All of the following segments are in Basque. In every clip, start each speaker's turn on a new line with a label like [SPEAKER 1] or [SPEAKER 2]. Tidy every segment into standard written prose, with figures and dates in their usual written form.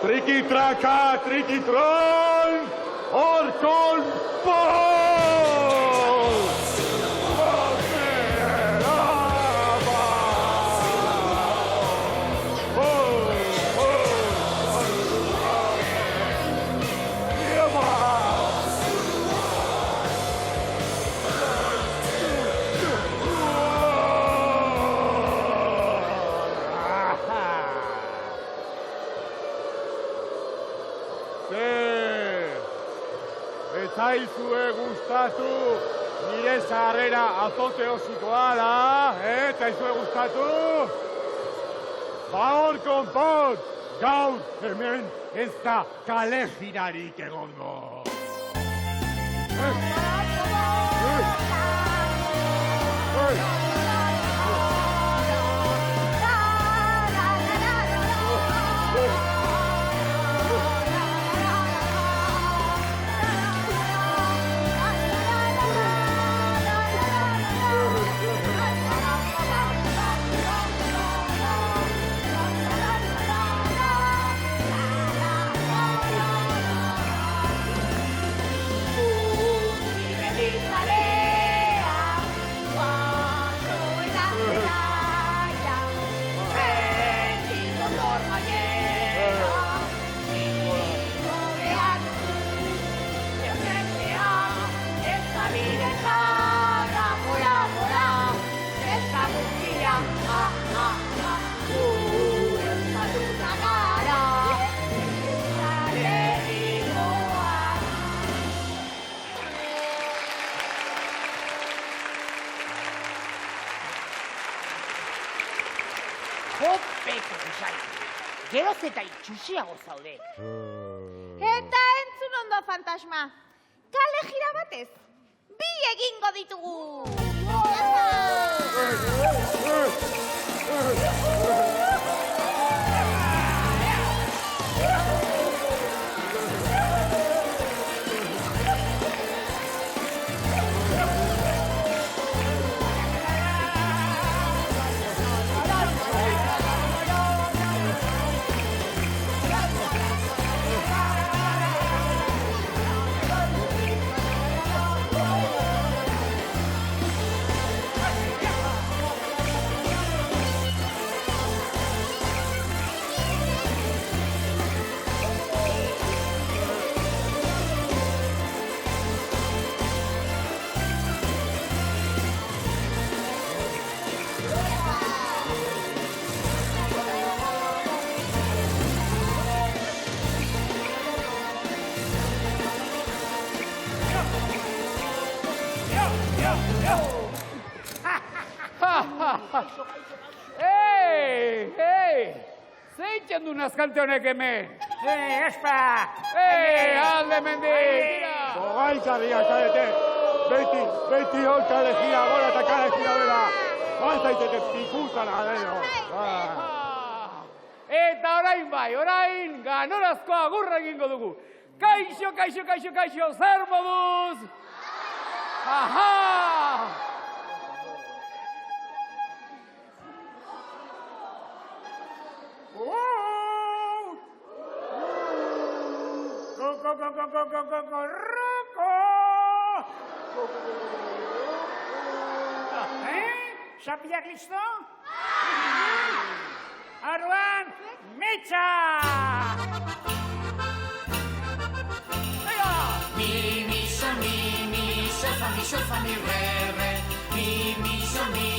[SPEAKER 1] Triqui-traca, triqui-tron, orcon pol! Zaizue gustatu, nire sarrera apoteosikoa da, zaizue gustatu? Hor konpon, gaur hemen ez da kale jirarik egongo.
[SPEAKER 2] Geroz eta itxusiago zaude.
[SPEAKER 3] Eta entzun ondo, fantasma. Kale jira batez, bi egingo ditugu.
[SPEAKER 4] Zeitxen du nazkante honek hemen?
[SPEAKER 2] Espa!
[SPEAKER 4] Alde mendik!
[SPEAKER 1] Gogaikarria zarete, beti hor kale jira gora eta kale jira bera. Bazaitete pikutara, gero.
[SPEAKER 4] Eta orain bai, orain ganorazko agurra egingo dugu. Kaixo, zer moduz? Aha!
[SPEAKER 2] Xapiak listo? Arruan, mitxa!
[SPEAKER 5] Mi, sol, fa, mi, re, re. Mi, sol, mi,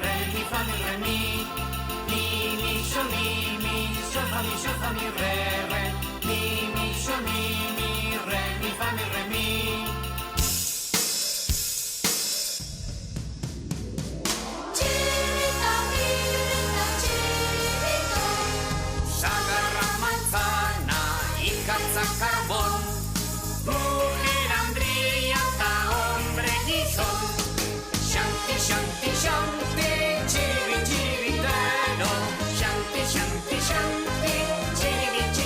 [SPEAKER 5] re, mi, fa, mi, re, mi. Mi, sol, fa, mi, re, re. Mi, sol, mi, re, mi, fa, mi, re, mi. Carbón, mujer hambrienta, hombre guisón. Shanti, shanti, shanti, chiri, chiri, teno. Shanti, shanti, shanti, chiri, chiri.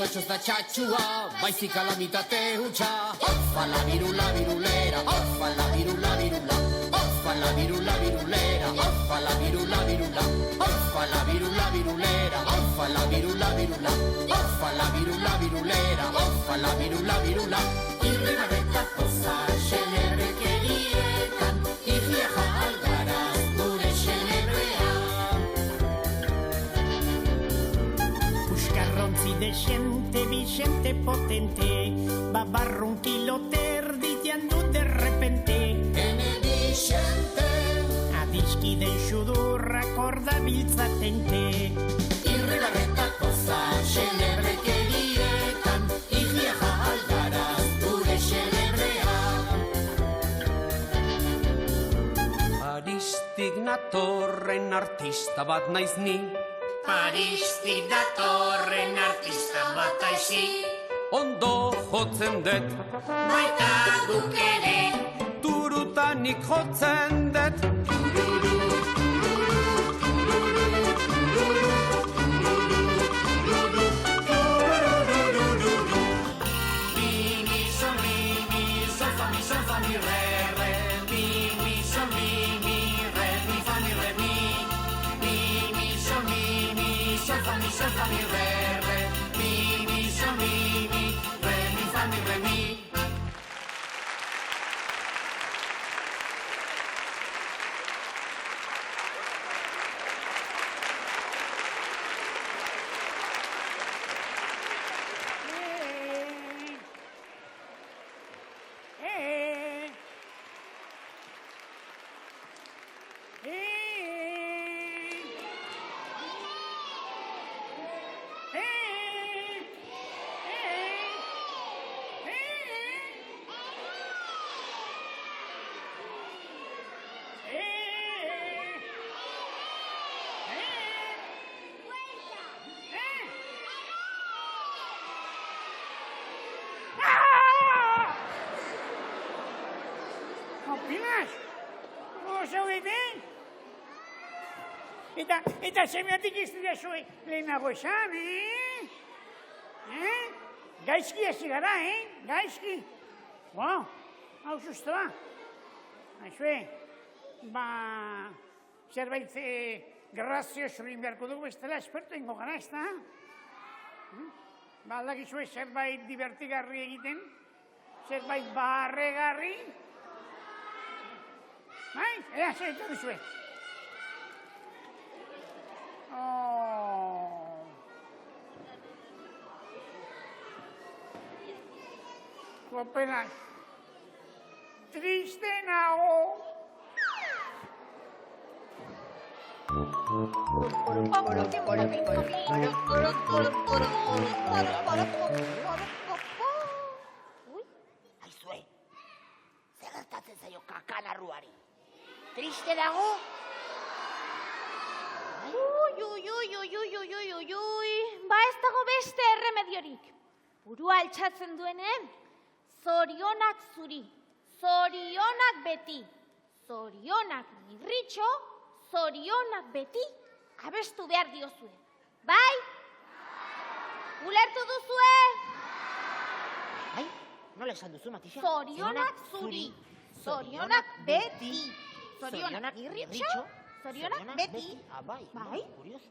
[SPEAKER 5] bizkotxo ez da txatxua, baizik alamitate hutsa. Ofa la virula virulera, ofa la virula virula, ofa la virula virulera, ofa la virula virula, ofa la virula virulera, ofa la virula virula, ofa la virula virulera, ofa la virula virula. Irribarreta poza xelebrekerietan, irriaja algaraz gure xelebrean.
[SPEAKER 6] Puskarrontzi desente, Vicente potente, babarrun kiloterdian du de repente.
[SPEAKER 5] Ene Vicente,
[SPEAKER 6] Adiskiden xudurrak orda biltzatente.
[SPEAKER 5] irribarreta poza xelebrekerietan, irriaja algaraz gure xelebrean.
[SPEAKER 7] Paristik natorren artista bat naiz ni,
[SPEAKER 5] Paristik datorren artista bat aizi,
[SPEAKER 7] ondo jotzen dut,
[SPEAKER 5] baita guk ere.
[SPEAKER 7] turutanik jotzen dut.
[SPEAKER 5] Mi, sol, fa, mi, re, re. Mi, sol, re, mi, fa, mi, re, mi. Mi, sol, fa, mi, re, re. Mi, sol, re, mi, fa, mi, re, mi.
[SPEAKER 2] Opinas? Zaudete? Eta semiotik ez dira zuen lehenago esan, Gaizki hasi gara, Gaizki. Wow, hau sustoa. Aizue, zerbait grazio zurin beharko dugu bestela esperto ingo gara, ez da? Aldakizue zerbait divertigarri egiten, zerbait barregarri. Ea, zer etorri zuen. Kopenak, triste nago.
[SPEAKER 3] Aizue, zer gertatzen zaio kakanarruari? Triste dago? Ba ez dago beste erremediorik. Burua altxatzen duenen, zorionak zuri, zorionak beti, zorionak mirritxo, zorionak beti, abestu behar diozue. Bai? Ulertu duzue?
[SPEAKER 2] Bai, nola esan duzu, Matixa?
[SPEAKER 3] Zorionak zuri, zorionak beti, zorionak mirritxo, zorionak beti.
[SPEAKER 2] Bai,
[SPEAKER 3] Bai?
[SPEAKER 2] kurioso.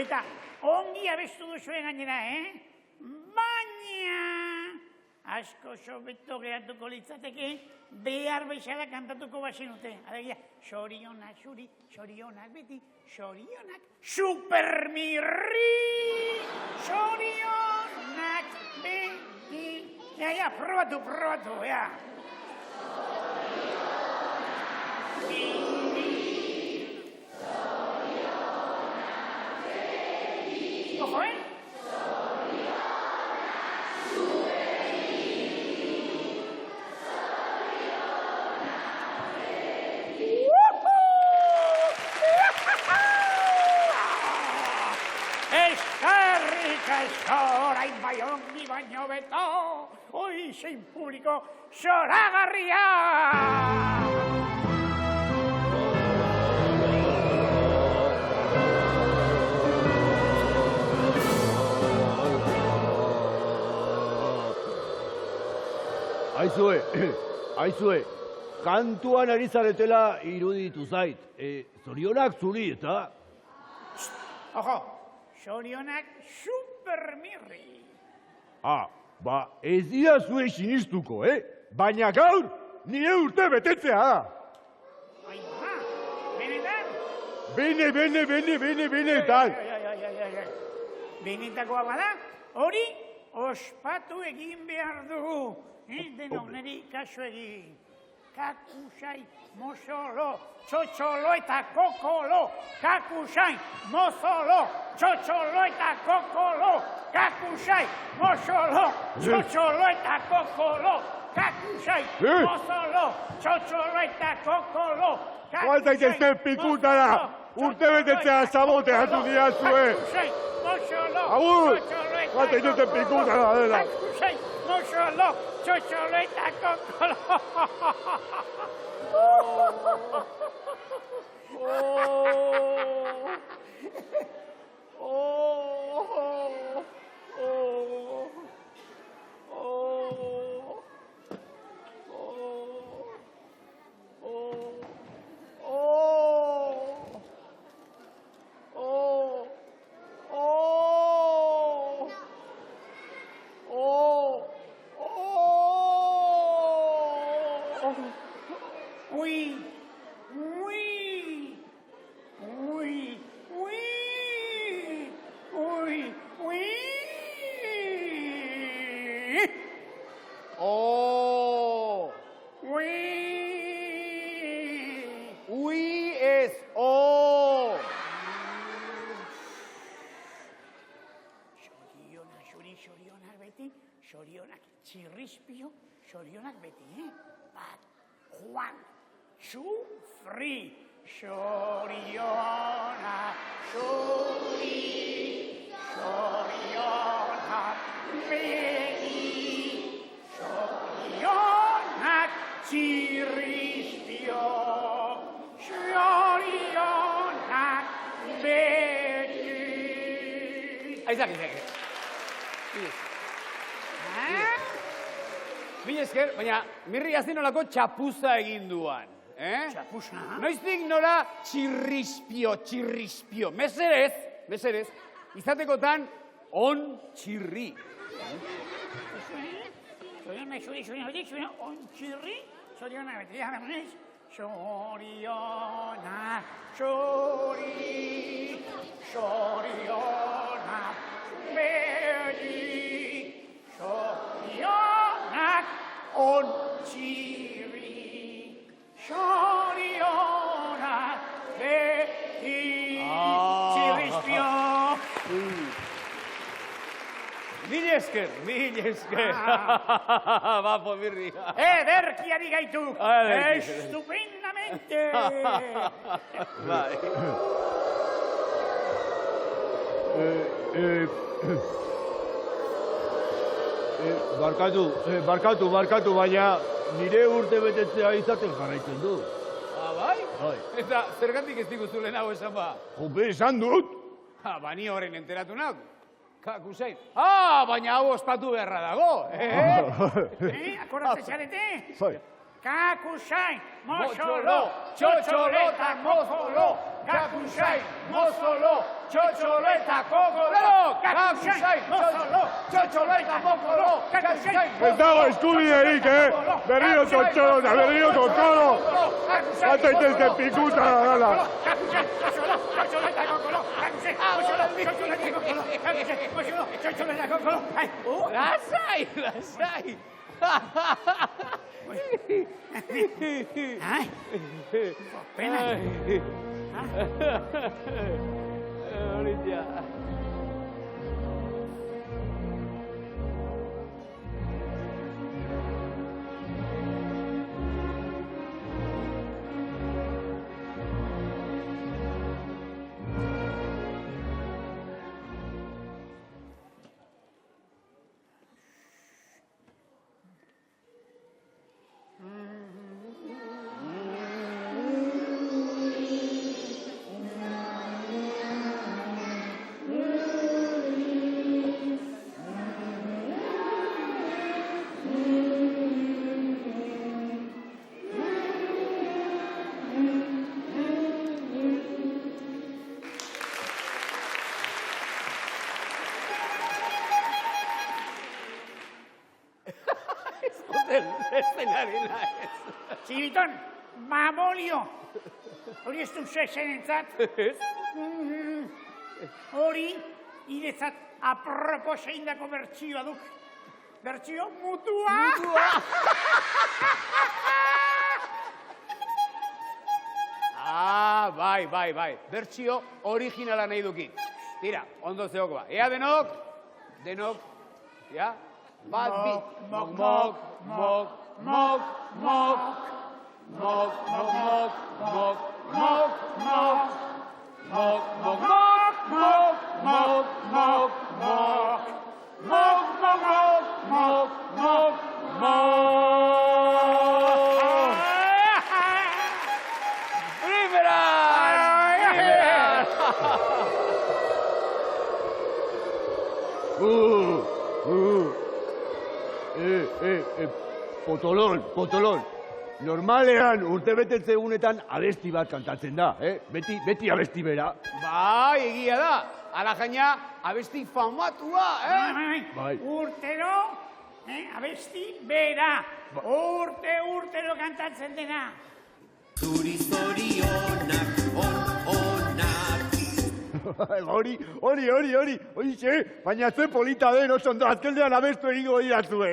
[SPEAKER 2] Eta ongi abestu duzuen gainera, Baina, asko sobeto geratuko litzateke, behar beixala kantatuko bazenute. Alegia, sorionak zuri, sorionak beti, sorionak supermirri, sorionak beti. Ja, probatu, ja. Ojo, esko, orain bai ongi baino beto, oi zein publiko zoragarria!
[SPEAKER 1] Aizue, kantuan ari zaretela iruditu zait. Zorionak zuri, eta?
[SPEAKER 2] Ojo, zorionak supermirri.
[SPEAKER 1] Ez dira zue sinistuko, Baina gaur, nire urte betetzea da.
[SPEAKER 2] Benetan?
[SPEAKER 1] Benetan.
[SPEAKER 2] Benetakoa bada, hori ospatu egin behar dugu. Denok niri kasu egin. Kakusai, mozolo, txotxolo eta kokolo. Kakusai, mozolo, txotxolo eta kokolo. Kakusai, mozolo, txotxolo eta kokolo. Kakusai, mozolo, txotxolo eta kokolo.
[SPEAKER 1] Gualta itezten pikutara, urte betetzea saboteatu dira zue.
[SPEAKER 2] Kakusai, mozolo,
[SPEAKER 1] Agur,
[SPEAKER 2] txotxolo eta
[SPEAKER 1] gualta itezten pikutara dela.
[SPEAKER 2] Kakusai, mozolo, txotxolo eta kokolo. Sorionak txirrizpio, sorionak beti, Bat, Juan, Fri, sorionak, sorionak beti, sorionak txirrizpio, sorionak beti.
[SPEAKER 4] Aizak. Mila esker, baina mirri azin nolako txapuza egin duan.
[SPEAKER 2] Txapuza?
[SPEAKER 4] Noiztik nola txirrizpio. Meserez, izatekotan on txirri.
[SPEAKER 2] Sorionak, on txirri, sorionak beti, sorionak, sorionak beti, sorionak on txirri, sorionak beti, txirrizpio.
[SPEAKER 4] Mila esker. Bapo, mirri.
[SPEAKER 2] Ederkiari gaitu, estupendamente.
[SPEAKER 4] Bai.
[SPEAKER 1] Barkatu, baina nire urte betetzea izaten jarraitzen du.
[SPEAKER 4] Bai?
[SPEAKER 1] Bai.
[SPEAKER 4] Eta zergatik ez diguzu lehenago esan ba?
[SPEAKER 1] Jope, esan dut.
[SPEAKER 4] Bani horren enteratu nauk. Kakusain. Baina hau ospatu beharra dago,
[SPEAKER 2] Akordatzen zarete?
[SPEAKER 1] Bai.
[SPEAKER 2] Kakusai, mozolo, txotxoleta, mozolo. Kakusai, mozolo, txotxoleta, kokolo. Kakusai, mozolo, txotxoleta, mokolo.
[SPEAKER 1] Ez dago eskubiderik, Berriro txotxolo. Gualta itezten pikutara dela.
[SPEAKER 2] Kakusai, mozolo, txotxoleta, kokolo. Kakusai, mozolo, txotxoleta, kokolo. Kakusai, mozolo, txotxoleta, kokolo.
[SPEAKER 4] Lasai.
[SPEAKER 2] Ai, pena.
[SPEAKER 4] Horitia. Estenari naiz.
[SPEAKER 2] Txibiton, mabolio. Hori ez du zezenentzat? Hori, iretzat apropos eindako bertsioa duk. Bertsio mutua.
[SPEAKER 4] Bai. Bertsio originala nahi duki. Tira, ondo zeoko ba. Ea denok, ja? Bat, bi. Mok, mok, mok, mok, mok. Mok, mok, mok, mok, mok, mok. Mok, mok, mok, mok, mok, mok, mok. Mok, mok, mok, mok, mok, mok. Riveran!
[SPEAKER 1] Potolon. Normalean urtebetetze egunetan abesti bat kantatzen da, Beti abesti bera.
[SPEAKER 4] Bai, egia da. Ala jaina, abesti famatua,
[SPEAKER 1] Bai.
[SPEAKER 2] Urtero, abesti bera. Urtero kantatzen dena.
[SPEAKER 7] Zuri zorionak, onak.
[SPEAKER 1] Hori, baina zuen polita den, oso ondo, azkendean abestu egingo dirazue,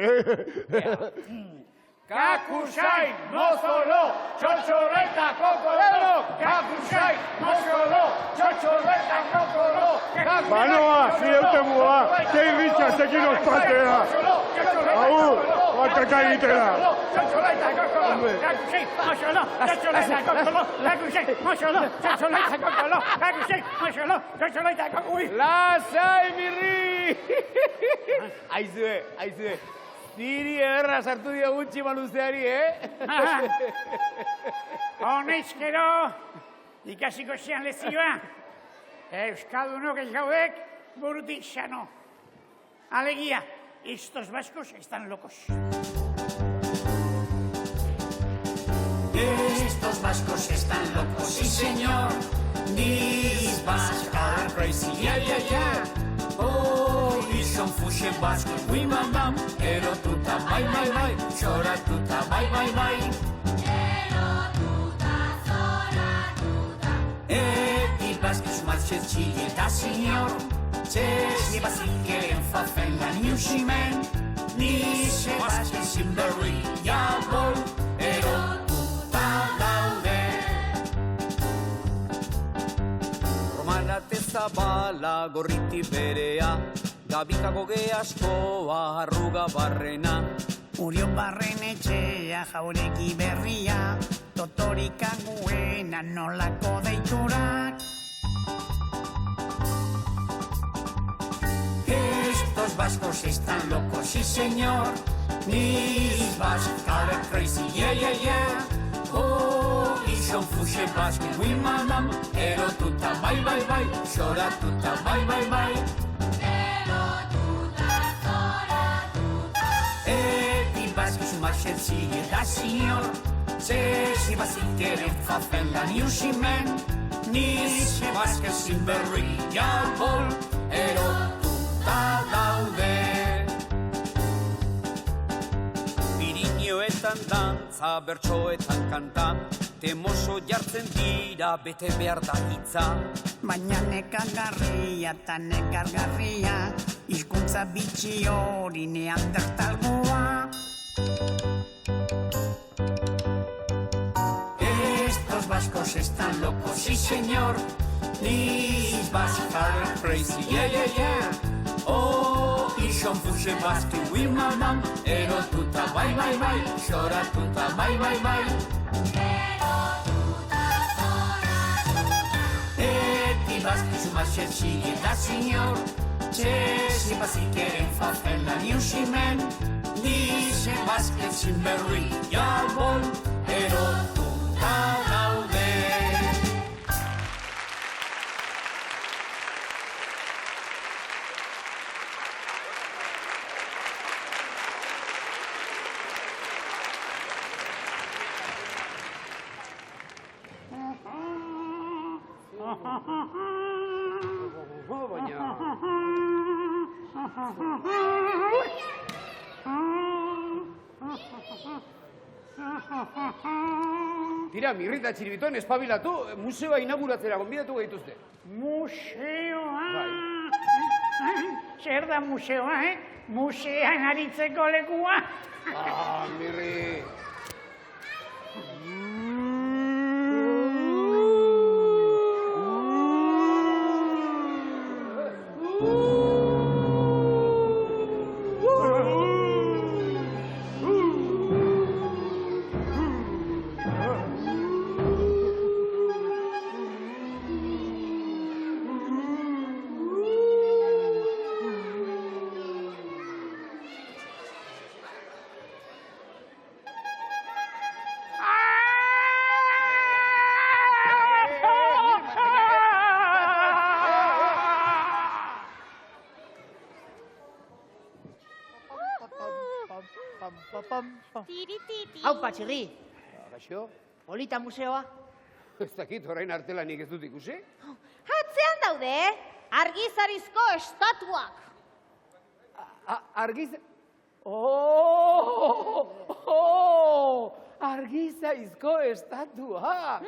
[SPEAKER 4] Kakusain, mozolo, txotxorreta kokorero. Kakusain, mozolo, txotxorreta kokorero.
[SPEAKER 1] Banoa, zireute mua, zein ritxa zekin ospatea. Agur, bataka egitera.
[SPEAKER 2] Txotxorreta kokolo, kakusain, mozolo, txotxorreta kokolo, kakusain, mozolo, txotxorreta kokolo, kakusain, mozolo, txotxorreta kokolo.
[SPEAKER 4] Lasai, mirri! Aizue. Ziri ederra sartu dio gutxi maluzeari,
[SPEAKER 2] Honezkero, ikasiko zean lezioa. Euskaldunok ez gaudek burutik xano. Alegia, estos vascos están locos.
[SPEAKER 5] Estos vascos están locos, sí señor. These basques are crazy, yeah. Oh, y son fuxe bascos, oui mamam. Ero tuta, bai. Xora tuta, bai. Ero tuta, zora tuta. Eti basques marxet txile da señor. Txesi bazikeren fafen lan iusimen. Nixe basques simberri, jabol. Ero tuta daude.
[SPEAKER 7] Romarate zabala gorriti berea, gabikako geaskoa arruga barrena.
[SPEAKER 6] Urio barrenetxea jaureki berria, totorika guena nolako deiturak.
[SPEAKER 5] Estos vascos están locos, sí señor. These basques are crazy, yeah. Oh, y son fuxe basques, oui mamam. Ero tuta, bai. Xora tuta, bai. Ero tuta, zora tuta. Eti basques marxet zile da señor. Txesi bazikeren fafen lan iusimen. Nixe basques simberri, jabol. Ero tuta daude.
[SPEAKER 7] Pirinioetan dantza, bertsoetan kanta, temoso jartzen dira, bete behar da hitza.
[SPEAKER 6] Baina nekagarria eta nekargarria, hizkuntza bitxi hori neandertalgoa.
[SPEAKER 5] Estos vascos están locos, sí señor. These basques are crazy, yeah. Oh, y son fuxe basque, oui mamam. Ero tuta, bai. Xora tuta, bai. Ero tuta, zora tuta. Eti basques marxet txile da señor. Txesi bazikeren fafen lan iusimen. Nixe basques simberri, jabol. Ero tuta daude.
[SPEAKER 4] Baina... Tira, Mirrita Txiribiton, espabilatu, museoa inauguratzera gonbidatu gaituzte.
[SPEAKER 2] Museoa? Zer da museoa, Musean aritzeko lekua?
[SPEAKER 4] Mirri...
[SPEAKER 8] Hau, Patxirri,
[SPEAKER 4] Gaixo?
[SPEAKER 8] polita museoa.
[SPEAKER 4] Ez dakit, orain artelanik ez dut ikusi?
[SPEAKER 3] Atzean daude, argizarizko estatuak.
[SPEAKER 4] Argiz... Argizaizko estatua!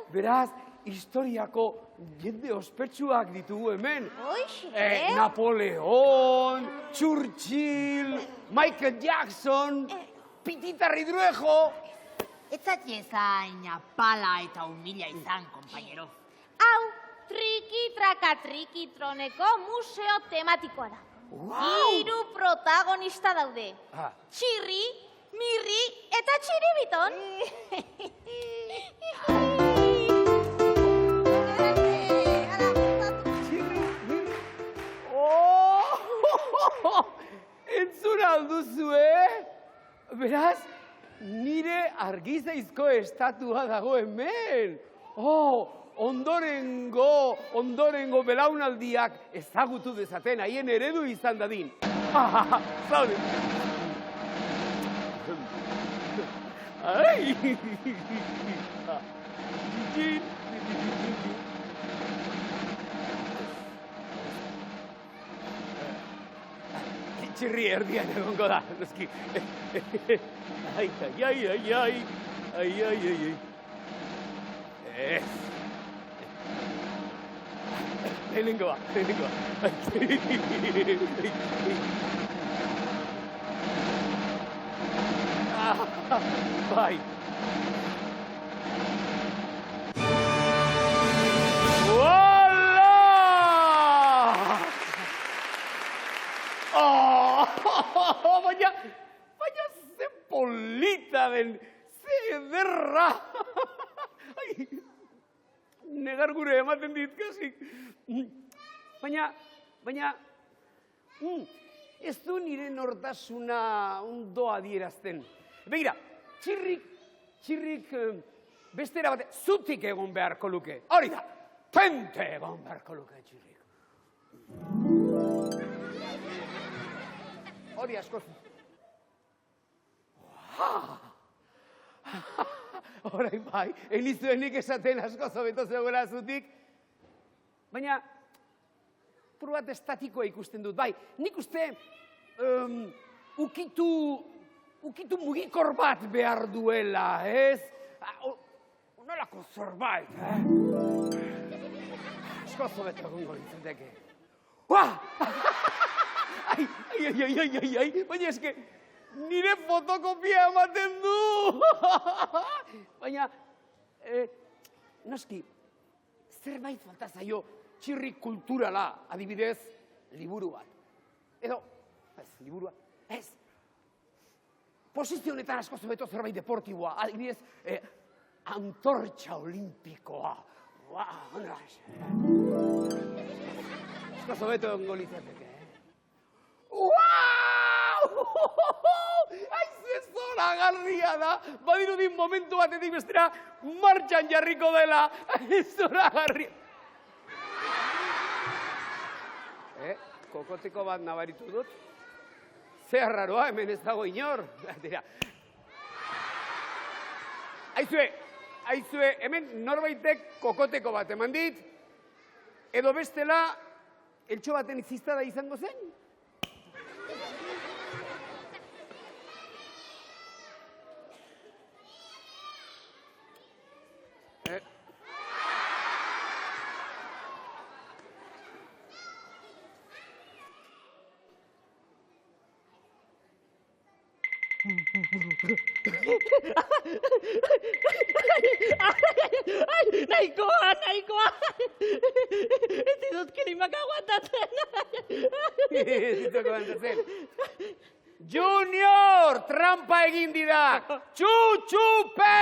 [SPEAKER 4] Beraz, historiako jende ospetsuak ditugu hemen.
[SPEAKER 3] Hoixe?
[SPEAKER 4] Napoleon, Churchill, Michael Jackson, Pitita Ridruejo.
[SPEAKER 8] Ez zain pala eta humila izan, compañero.
[SPEAKER 3] Hau, triki-traka-trikitroneko museo tematikoa da. Hiru protagonista daude. Txirri, Mirri eta Txiribiton.
[SPEAKER 4] Entzun alduzu, Beraz, nire argizaizko estatua dago hemen. Ondorengo belaunaldiak ezagutu dezaten, haien eredu izan dadin. Zaude. Ai! Txirri erdian egongo da, noski. Ai. Ez. Lehenengoa. Bai. Baina ze polita den, ze ederra. Negar gure ematen ditkasik. Baina, ez du nire nortasuna ondo adierazten. Begira, txirrik bestera bate, zutik egon beharko luke. Hori da, tente egon beharko luke txirrik. Hori askoz. Horain bai, enizuenik esaten askoz hobeto zegoela zutik. Baina, puru bat estatikoa ikusten dut, bai. Nik uste, ukitu mugikor bat behar duela, ez? Nolako zorbait, Askoz hobeto egongo litzateke. Ai, baina eske, nire fotokopia ematen du! Baina, noski, zerbait falta zaio txirri kulturala, adibidez, liburu bat. Edo, liburua, ez. Posizio honetan asko zobeto zerbait deportiboa, adibidez, antortxa olimpikoa. Asko zobeto ongo litzateke. Aize zora garria da, badirudin momentu batetik bestera martxan jarriko dela, zora garria. Kokoteko bat nabaritu dut. Ze arraroa, hemen ez dago inor. Aizue, hemen norbaitek kokoteko bat eman dit, edo bestela, eltxo baten iziztada izango zen?
[SPEAKER 9] Nahikoa! Ez dut kilimak aguantatzen!
[SPEAKER 4] Junior, trampa egin dira! Txutxupe!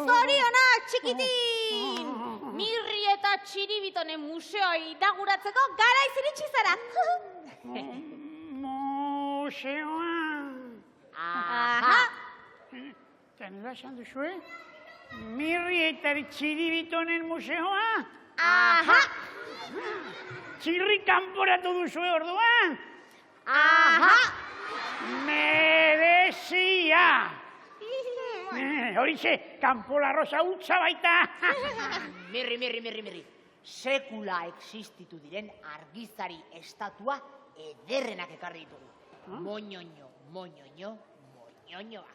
[SPEAKER 3] Zorionak, txikitin! Mirri eta Txiribitonen museoa inauguratzeko garaiz iritsi zara.
[SPEAKER 2] Museoa.
[SPEAKER 3] Aha!
[SPEAKER 2] Zanela esan duzue? Mirri eta Txiribitonen museoa?
[SPEAKER 3] Aha!
[SPEAKER 2] Txirri kanporatu duzue orduan?
[SPEAKER 3] Aha!
[SPEAKER 2] Merezia! Horixe, kanpola rosa utza baita!
[SPEAKER 8] Mirri. Sekula existitu diren argizari estatua ederrenak ekarri ditugu. Moñoñoak.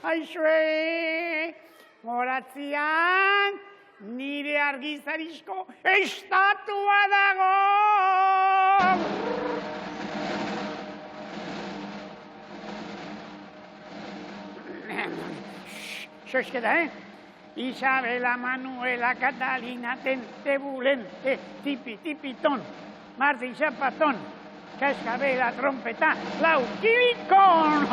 [SPEAKER 2] Aizue, horatzian, nire argizarizko estatua dago! Sosketa, Isabela, Manuela, Catalina, Tebulen, Tipiton, Martin Zapatón, Cascabela, Trompeta, Lauquibicón!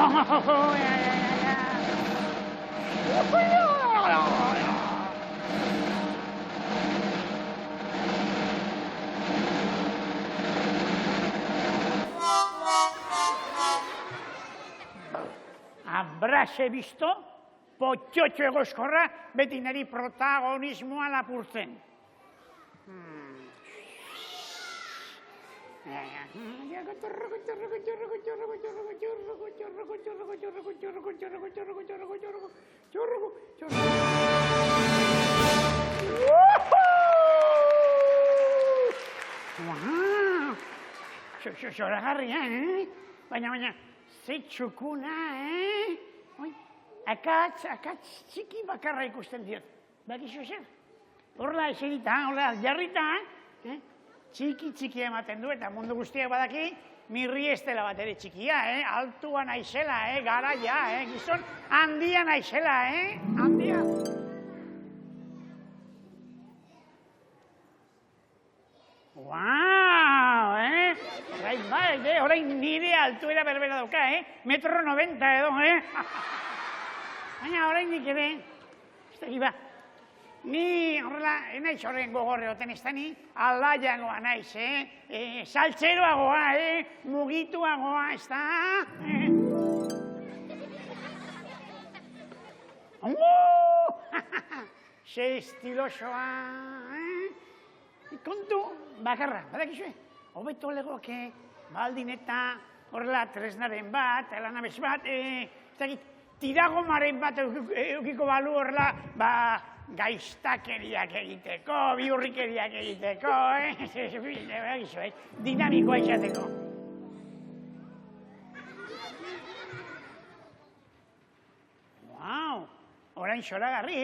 [SPEAKER 2] Abraxe visto, potxotxo egoskorra, beti niri protagonismoa lapurtzen. Zoragarria, Baina, ze txukuna, Akatz txiki bakarra ikusten diot. Bakizu zer? Horla eserita, horla jarrita, txiki ematen du, eta mundu guztiak badaki, mirri ez dela bat ere txikia, altua naizela, garaia, gizon, handia naizela, handia. Guau, orain nire altuera berbera dauka, 1,90 m edo, Baina oraindik ere, ez da giba, ni horrela, naiz horren gogorre oten ez da ni, aldaiagoa naiz, saltzeroagoa, mugituagoa, ez da? Ze estilosoa, kontu bakarra, badakizue, hobeto legoke, baldin eta horrela tresnaren bat, lanabes bat, ez dakit, tiragomaren bat eukiko balu horrela, gaiztakeriak egiteko, biurrikeriak egiteko, dinamikoa izateko. Wow, orain zoragarri,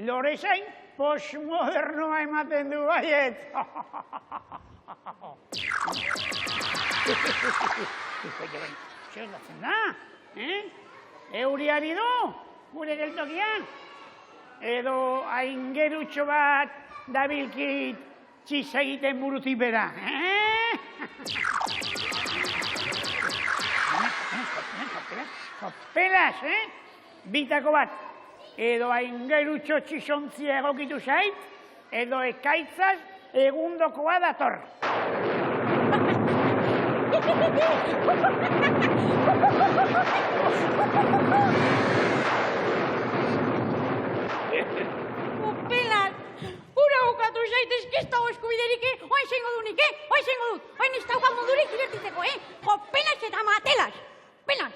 [SPEAKER 2] Lorezain postmodernoa ematen du baiet. Zer datzen da, Euriari du, gure geltokian. edo aingerutxo bat dabilkit txiz egiten burutik bera. Pelas, bitako bat, edo aingerutxo txizontzia egokitu zait, edo ekaitzaz egundokoa dator.
[SPEAKER 3] Pelas, hura bukatu zaitezke ez dago eskubiderik, oain zengo dunik, oain zengo dut, oain ez dauka modurik divertitzeko, Jo, pelas eta matelas, pelas.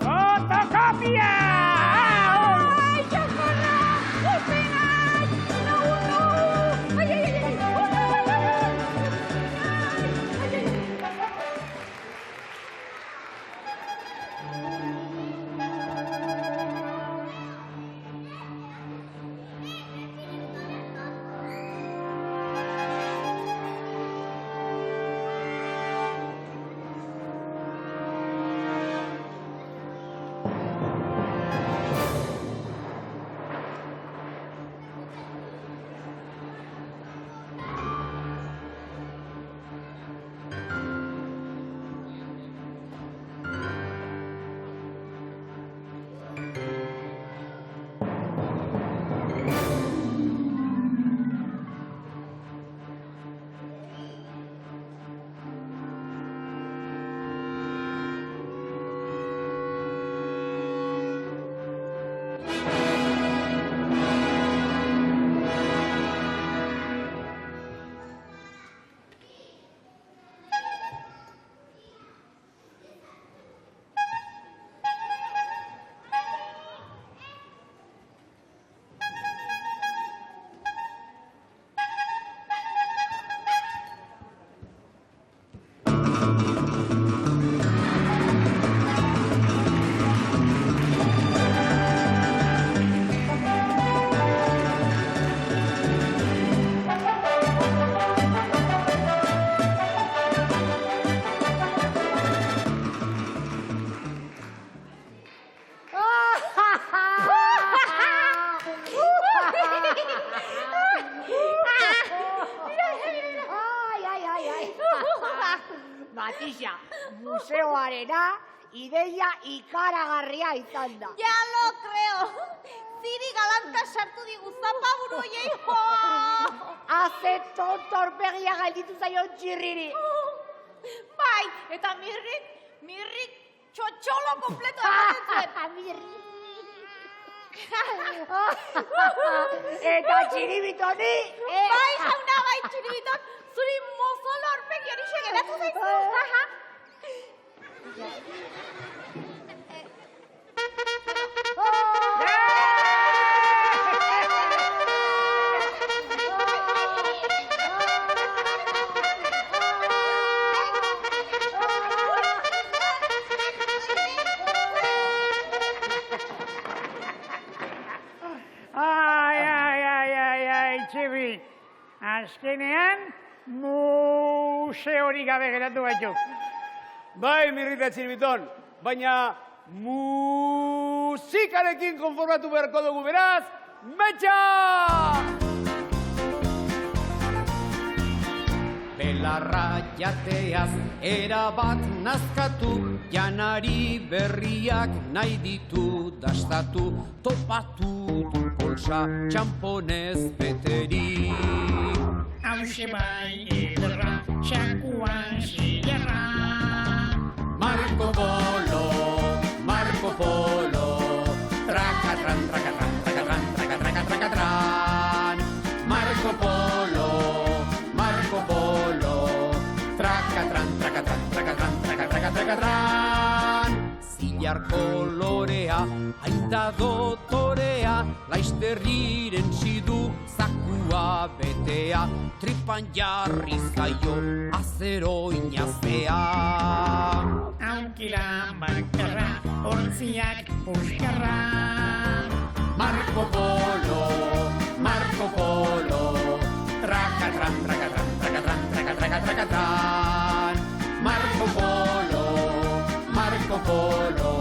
[SPEAKER 2] Fotokopia!
[SPEAKER 3] Ai, socorro! Pelas! No! Ai!
[SPEAKER 8] Matisa, museoarena ideia ikaragarria izan da.
[SPEAKER 3] Ya lo creo. Ziri galanta sartu digu zapaburu oiei, jo!
[SPEAKER 8] Haze tontorpegia galditu zaio txirriri.
[SPEAKER 3] Bai, eta mirrik txotxolo kompleto ematen
[SPEAKER 8] Mirri. Eta txiribitoni.
[SPEAKER 3] Bai, jauna, bai, txiribiton, zuri mozolo arpegi hori segeratu zaizu.
[SPEAKER 2] Txibi, azkenean museorik gabe geratu gaitu.
[SPEAKER 4] Bai, Mirrita Txiribiton, baina musikarekin konformatu beharko dugu, beraz, metxa!
[SPEAKER 7] Belarra jateaz erabat nazkatu, janari berriak nahi ditu dastatu, topatu du polsa txamponez beteri.
[SPEAKER 2] Hauxe bai ederra, txakuan zilerra.
[SPEAKER 7] Marco Polo, trakatran, trakatran, trakatran, trakatran, trakatran. Marco Polo, trakatran, trakatran, trakatran, trakatran, trakatran. Zilar kolorea, aita dotorea, laizterriren zidu zakua betea, tripan jarri zaio azero inaztea.
[SPEAKER 2] Aukira bakarra, hortziak puskarra.
[SPEAKER 7] Marco Polo, trakatran, trakatran, trakatran, trakatran, trakatran. Marco Polo,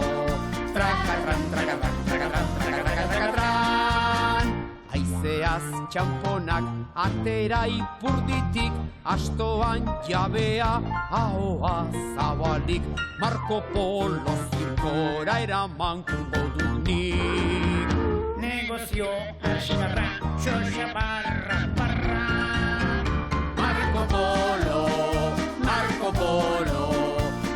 [SPEAKER 7] beraz txamponak atera ipurditik, astoan jabea ahoa zabalik, Marco Polo zirkora eramango dut nik.
[SPEAKER 2] Negozio asgarra, xoxa barra, barra.
[SPEAKER 7] Marco Polo, Marco Polo,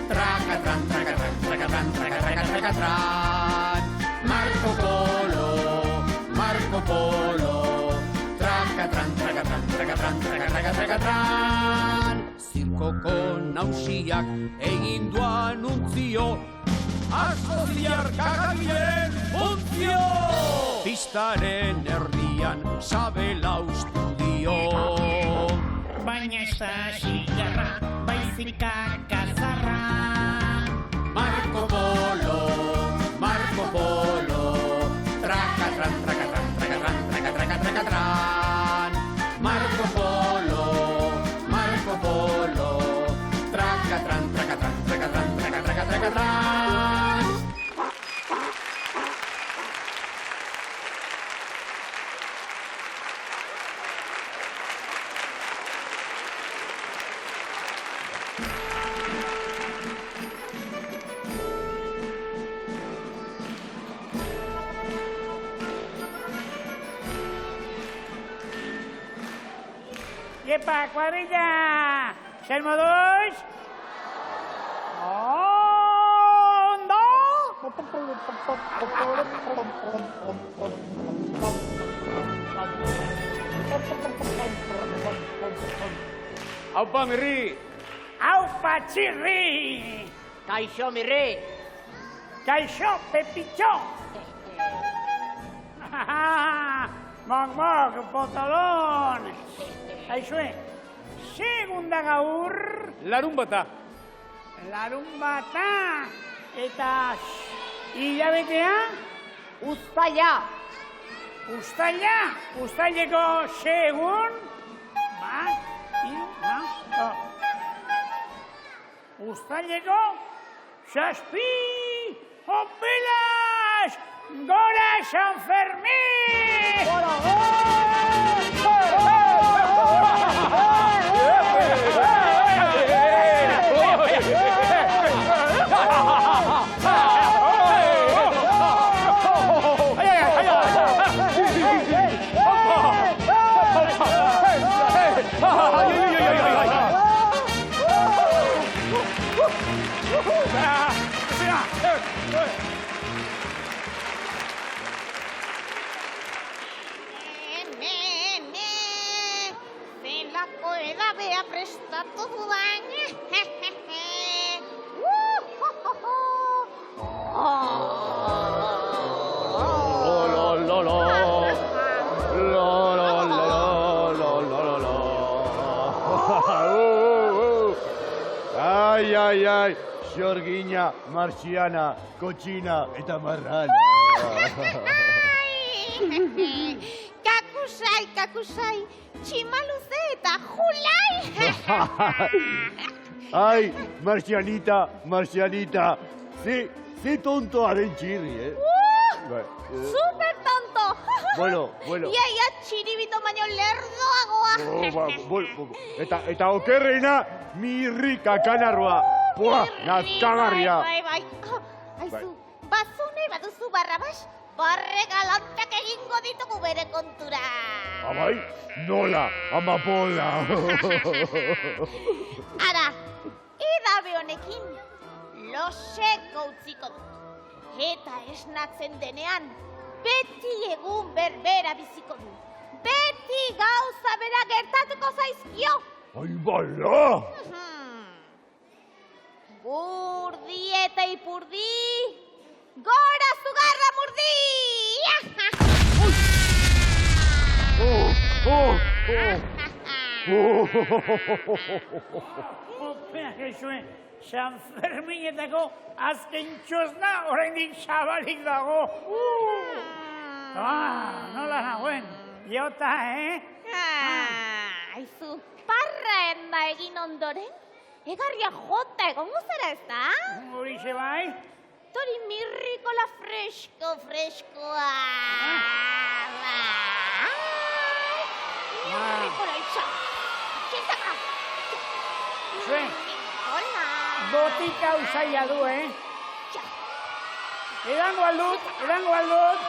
[SPEAKER 7] tracatran, tracatran, tracatran, tracatran, tracatran. Marco Polo, Marco Polo, tracatran, tracatran, tracatran, tracatran, tracatran. Zirkoko nausiak egin du anuntzio, asoziar kakabilen funtzio. Pistaren erdian sabela ustu dio.
[SPEAKER 2] Baina ez da zigarra, baizik kakazarra.
[SPEAKER 7] Marco Polo, Marco Polo, tracatran, tracatran, tracatran, tracatran, tracatran. Marco Polo, Marco Polo, tracatran, tracatran, tracatran, tracatran, tracatran.
[SPEAKER 2] ¡Yepa, cuadrilla! ¡Ser modus! ¡Hondo!
[SPEAKER 4] Aupa, mirri!
[SPEAKER 2] ¡Aupa, chirri!
[SPEAKER 8] Kaixo, mirri.
[SPEAKER 2] ¡Kaixo, pepitxo! ¡Mok, mok, potolón! Aizue, segunda gaur,
[SPEAKER 4] Larun bata.
[SPEAKER 2] larun bata, eta hilabetea,
[SPEAKER 8] Uztaila.
[SPEAKER 2] uztaileko segun, bat, hiru, lau, uztaileko zazpi, opelas, gora San Fermin!
[SPEAKER 3] Zelako edabea prestatu dudan.
[SPEAKER 1] Ai, ai, ai, xorgina, marxiana, kotxina eta marrana.
[SPEAKER 3] Kakusai, kakusai, tximaluze eta julai.
[SPEAKER 1] Ai, marxianita, marxianita, ze tontoaren txirri, Bai,
[SPEAKER 3] Super tonto.
[SPEAKER 1] Bueno.
[SPEAKER 3] Iaia txiribito baino lerdoagoa.
[SPEAKER 1] Eta okerrena, mirri kakanarroa. Pua, nazkagarria.
[SPEAKER 3] Bai. Aizu, bazune baduzu barrabas, barre galantak egingo ditugu bere kontura.
[SPEAKER 1] Abai, nola, amapola.
[SPEAKER 3] Ara, edabe honekin, loseko utziko dut. Eta esnatzen denean, beti egun berbera biziko du. Beti gauza bera gertatuko zaizkio.
[SPEAKER 1] Ai, bala!
[SPEAKER 3] Burdi eta ipurdi, gora zugarra murdi!
[SPEAKER 2] Opera, Jesue, San Ferminetako azken txosna oraindik zabalik dago. Nola nagoen, jota,
[SPEAKER 3] Aizu, parraenda egin ondoren, egarria jota egongo zara ez da?
[SPEAKER 2] Horixe bai?
[SPEAKER 3] Tori mirrikola freskoa. Hola, itxa. Txintaka.
[SPEAKER 2] Zuen,
[SPEAKER 3] Hola.
[SPEAKER 2] botika usaila du, Edango aldut.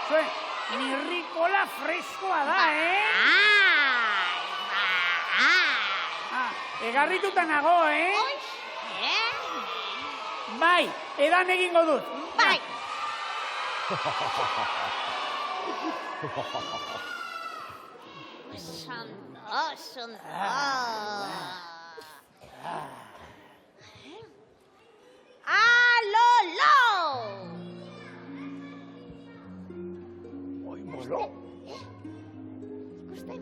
[SPEAKER 2] Zuen, mirrikola freskoa da, Egarrituta nago, Bai, edan egingo dut.
[SPEAKER 3] Bai. Ondo. Alolo!
[SPEAKER 1] Oi, molo.
[SPEAKER 3] Ikusten?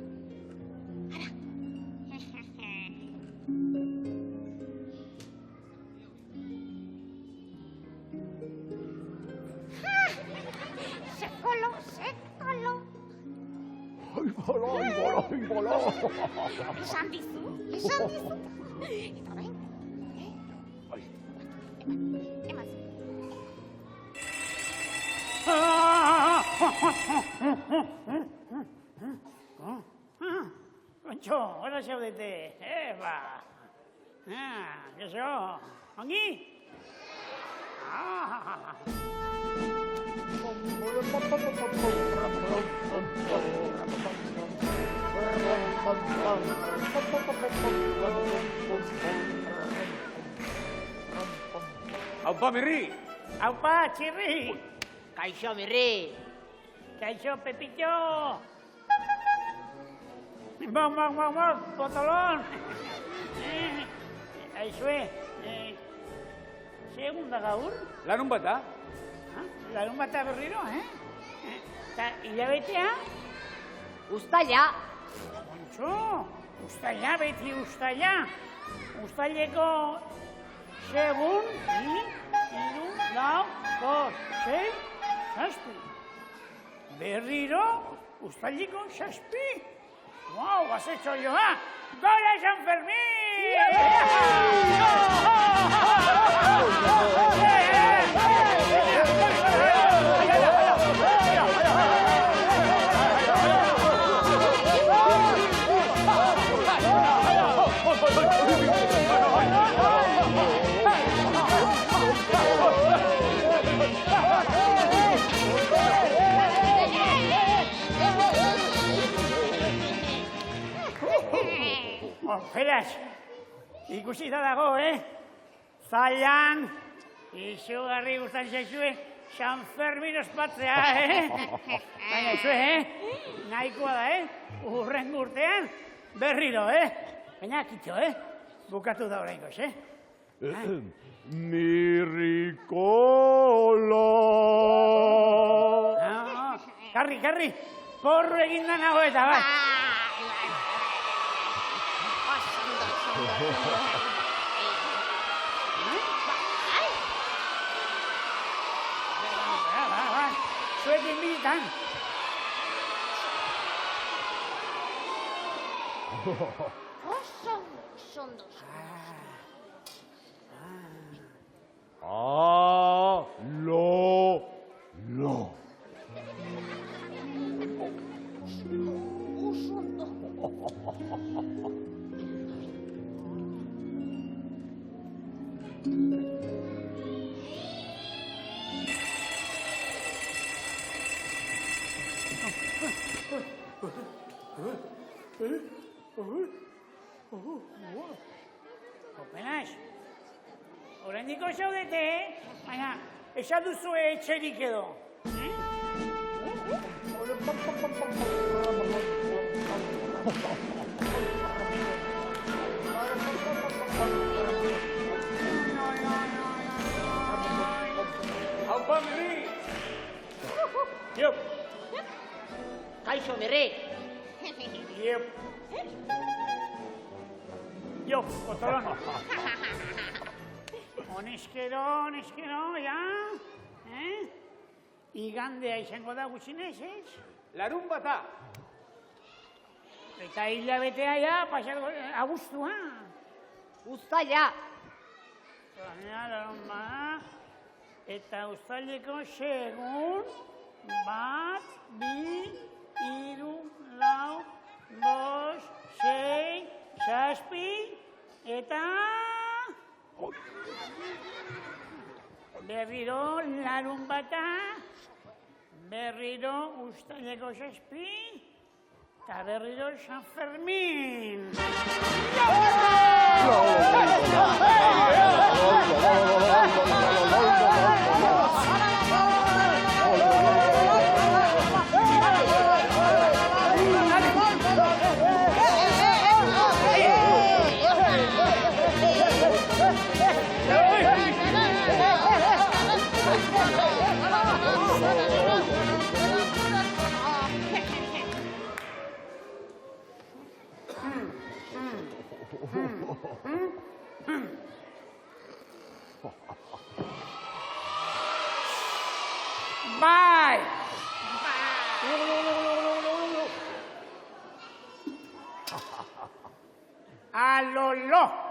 [SPEAKER 3] Sekolo.
[SPEAKER 1] Oi, bolo.
[SPEAKER 3] Esan dizu. Eta orain? Emaz.
[SPEAKER 2] Kontxo, hora zaudete, Eso, ongi?
[SPEAKER 4] Aupa, Mirri!
[SPEAKER 2] Aupa, Txirri!
[SPEAKER 8] Kaixo, Mirri.
[SPEAKER 2] Kaixo, Pepito! Bon, potolon! Aizue, segun da gaur?
[SPEAKER 4] Larun bata?
[SPEAKER 2] Larun bata berriro, Eta hilabetea?
[SPEAKER 8] Uztaila.
[SPEAKER 2] Kontxo, ustaila, beti ustaila. Ustaileko segun, hiru, lau, bost, sei, zazpi. Berriro, ustaileko zazpi. Wow, has hecho yo, ¡Gola San Beraz, ikusita dago, Zailan, izugarri gustan zaizue, San Fermin ospatzea, Baina, nahikoa da, Urren urtean, berriro, Baina, kitxo, Bukatu da oraingoz,
[SPEAKER 1] Mirrikola.
[SPEAKER 2] Karri, porru eginda nago eta, bai. Zuekin militan.
[SPEAKER 3] Oso.
[SPEAKER 1] Lo.
[SPEAKER 2] Openaz, oraindiko zaudete, baina esan duzu etxerik edo.
[SPEAKER 4] Aupa, Mirri!
[SPEAKER 2] Iop,
[SPEAKER 8] Kaixo, Mirri.
[SPEAKER 2] iop. Iop, potolon. Honezkero, ja? Igandea izango da gutxinez,
[SPEAKER 4] Larun bata!
[SPEAKER 2] Eta hilabetea, ja, pasako, abuztua.
[SPEAKER 8] Uztaila.
[SPEAKER 2] Larun bada. Eta uztaileko segun, bat, bi, hiru, lau, 6 eta... Berriro larunbata, berriro uztaileko 6 eta berriro San Fermin. Bye! Alolo!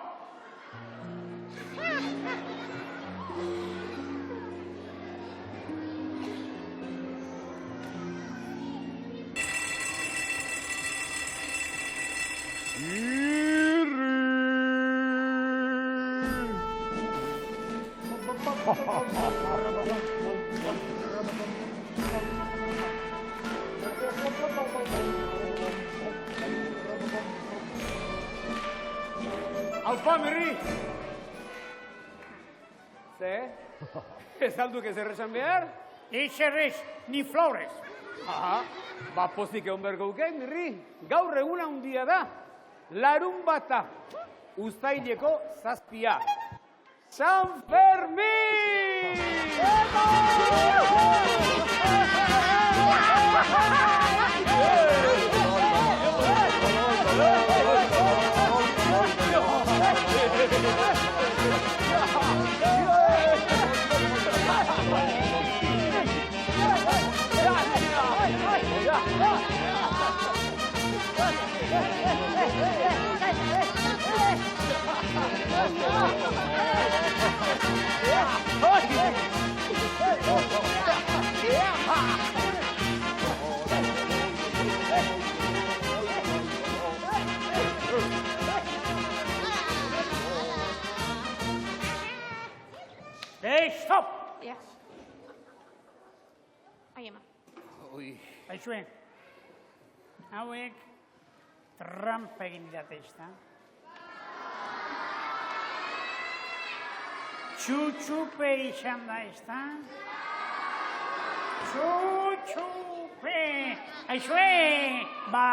[SPEAKER 4] Aupa, Mirri! Ze? Ez alduk ez erresan behar?
[SPEAKER 2] Itxerrez, ni flores.
[SPEAKER 4] Aha, ba pozik egon bergo uke, Mirri. Gaur eguna handia da. Larunbata, uztaileko 7. San Fermin!
[SPEAKER 2] Hey, stop!
[SPEAKER 3] Ja. Ai, ama.
[SPEAKER 4] Ui,
[SPEAKER 2] Baixuen, hauek trampa egin didate ezta. Txutxupe izan da ezta. Txutxupe! Aixue! Ba,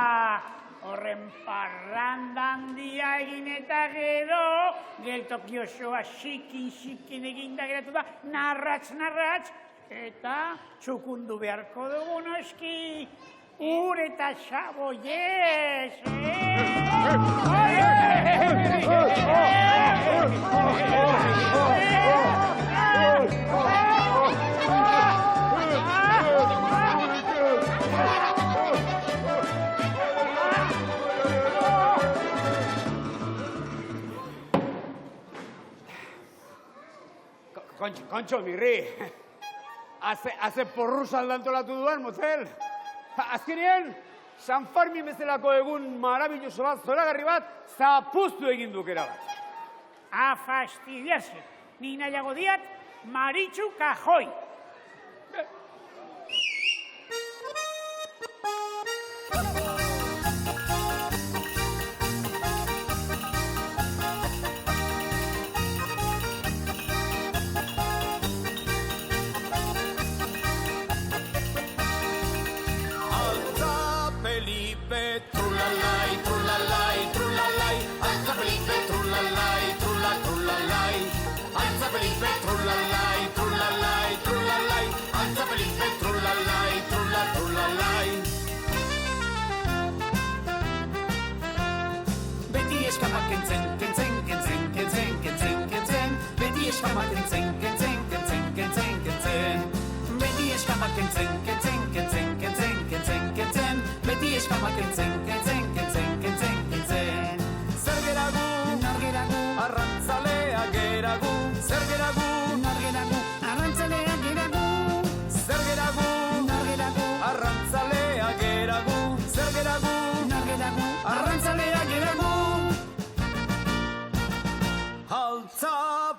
[SPEAKER 2] horren parranda handia egin eta gero, geltoki osoa xikin eginda geratu da, narratz, eta txukundu beharko dugu noski, ur eta xaboiez,
[SPEAKER 4] Kontxo, Mirri. Haze porruz aldantolatu duan, motel. Azkenean, San Fermin bezalako egun marabilloso bat, zoragarri bat, zapuztu egin dukera bat.
[SPEAKER 2] A fastidiarse. Ni nahiago diat, Maritxu Kajoi.
[SPEAKER 5] Trulalai, trulalai, trulalai, trulalai, trulalai, trulalai.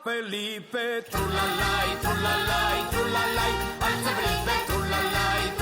[SPEAKER 7] Felipe, trulalai, trulalai, trulalai, altza Felipe, trulalai,